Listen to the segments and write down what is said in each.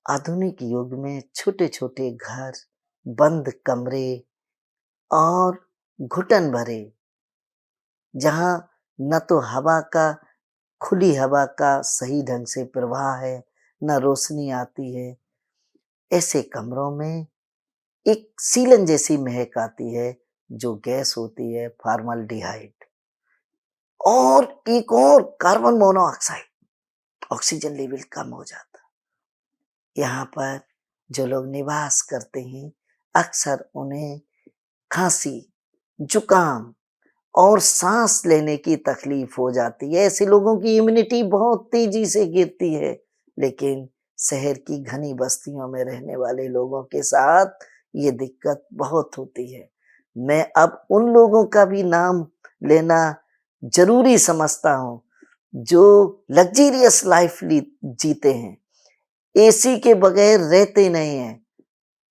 आधुनिक युग में छोटे-छोटे घर, बंद कमरे और घुटन भरे, जहाँ न तो हवा का खुली हवा का सही ढंग से प्रवाह है, न रोशनी आती है। ऐसे कमरों में एक सीलन जैसी महक आती है, जो गैस होती है फॉर्मल्डिहाइड और एक और कार्बन मोनोऑक्साइड, ऑक्सीजन लेवल कम हो जाता है। यहाँ पर जो लोग निवास करते हैं, अक्सर उन्हें खांसी, जुकाम और सांस लेने की तकलीफ हो जाती है। ऐसे लोगों की इम्यूनिटी बहुत तेजी से गिरती है, लेकिन शहर की घनी बस्तियों में रहने वाले लोगों के साथ ये दिक्कत बहुत होती है। मैं अब उन लोगों का भी नाम लेना जरूरी समझता हूँ, जो लग्जरियस लाइफ जीते हैं, एसी के बगैर रहते नहीं हैं।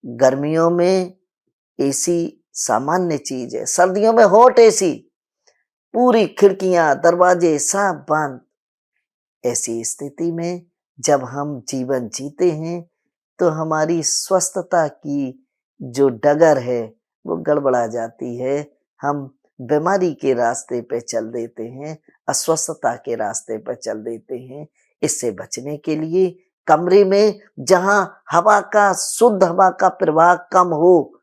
गर्मियों में एसी सामान्य चीज है, सर्दियों में हॉट एसी, पूरी खिड़कियां दरवाजे सब बंद। ऐसी स्थिति में जब हम जीवन जीते हैं, तो हमारी स्वस्थता की जो डगर है वो गड़बड़ा जाती है। हम बीमारी के रास्ते पे चल देते हैं, अस्वस्थता के रास्ते पर चल देते हैं। इससे बचने के लिए कमरे में जहां शुद्ध हवा का प्रवाह कम हो,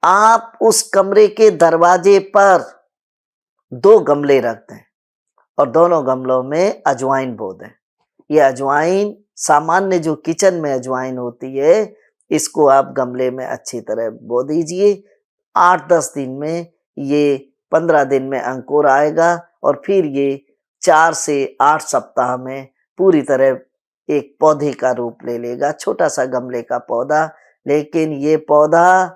आप उस कमरे के दरवाजे पर 2 गमले रख दें और दोनों गमलों में अजवाइन बो दें। ये अजवाइन सामान्य जो किचन में अजवाइन होती है, इसको आप गमले में अच्छी तरह बो दीजिए। 8-10 दिन में ये 15 दिन में अंकुर आएगा और फिर ये 4 से 8 सप्ताह में पूरी तरह एक पौधे का रूप ले लेगा। छोटा सा गमले का पौधा, लेकिन ये पौधा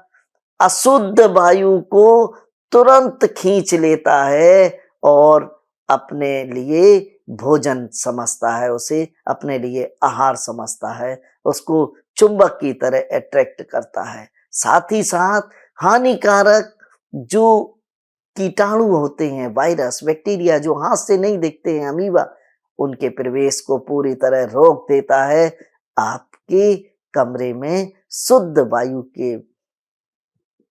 अशुद्ध वायु को तुरंत खींच लेता है और अपने लिए भोजन समझता है, उसे अपने लिए आहार समझता है, उसको चुंबक की तरह अट्रैक्ट करता है। साथ ही साथ हानिकारक जो कीटाणु होते हैं, वायरस, बैक्टीरिया जो हाथ से नहीं दिखते हैं, अमीबा, उनके प्रवेश को पूरी तरह रोक देता है। आपके कमरे में शुद्ध वायु के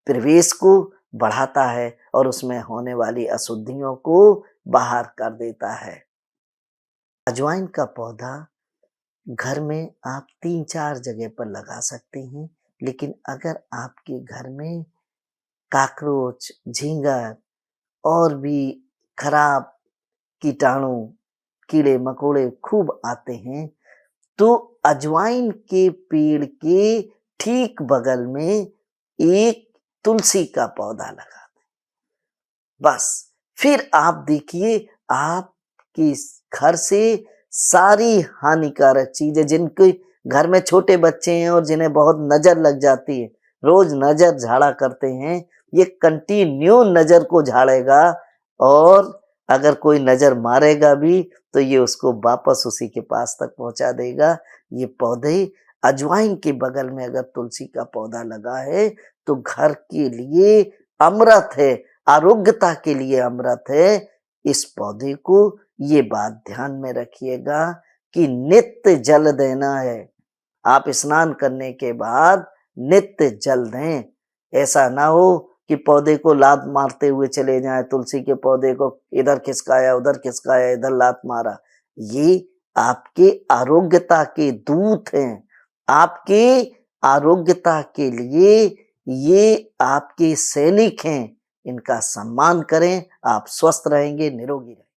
प्रवेश को बढ़ाता है और उसमें होने वाली अशुद्धियों को बाहर कर देता है। अजवाइन का पौधा घर में आप 3-4 जगह पर लगा सकते हैं, लेकिन अगर आपके घर में काकरोच, झींगर और भी खराब कीटाणु, कीड़े मकोड़े खूब आते हैं, तो अजवाइन के पेड़ के ठीक बगल में एक तुलसी का पौधा लगा दें। बस फिर आप देखिए, आपके घर से सारी हानिकारक चीजें, जिनके घर में छोटे बच्चे हैं और जिन्हें बहुत नजर लग जाती है, रोज नजर झाड़ा करते हैं, ये कंटिन्यू नजर को झाड़ेगा और अगर कोई नजर मारेगा भी तो ये उसको वापस उसी के पास तक पहुंचा देगा। ये पौधे अजवाइन के बगल में अगर तुलसी का पौधा लगा है तो घर के लिए अमृत है, आरोग्यता के लिए अमृत है। इस पौधे को ये बात ध्यान में रखिएगा कि नित्य जल देना है। आप स्नान करने के बाद नित्य जल दें। ऐसा ना हो कि पौधे को लात मारते हुए चले जाएं, तुलसी के पौधे को इधर खिसकाया, उधर खिसकाया, इधर लात मारा। ये आपके आरोग्यता के दूत हैं। आपके आरोग्यता के लिए ये आपके सैनिक हैं। इनका सम्मान करें, आप स्वस्थ रहेंगे, निरोगी रहेंगे।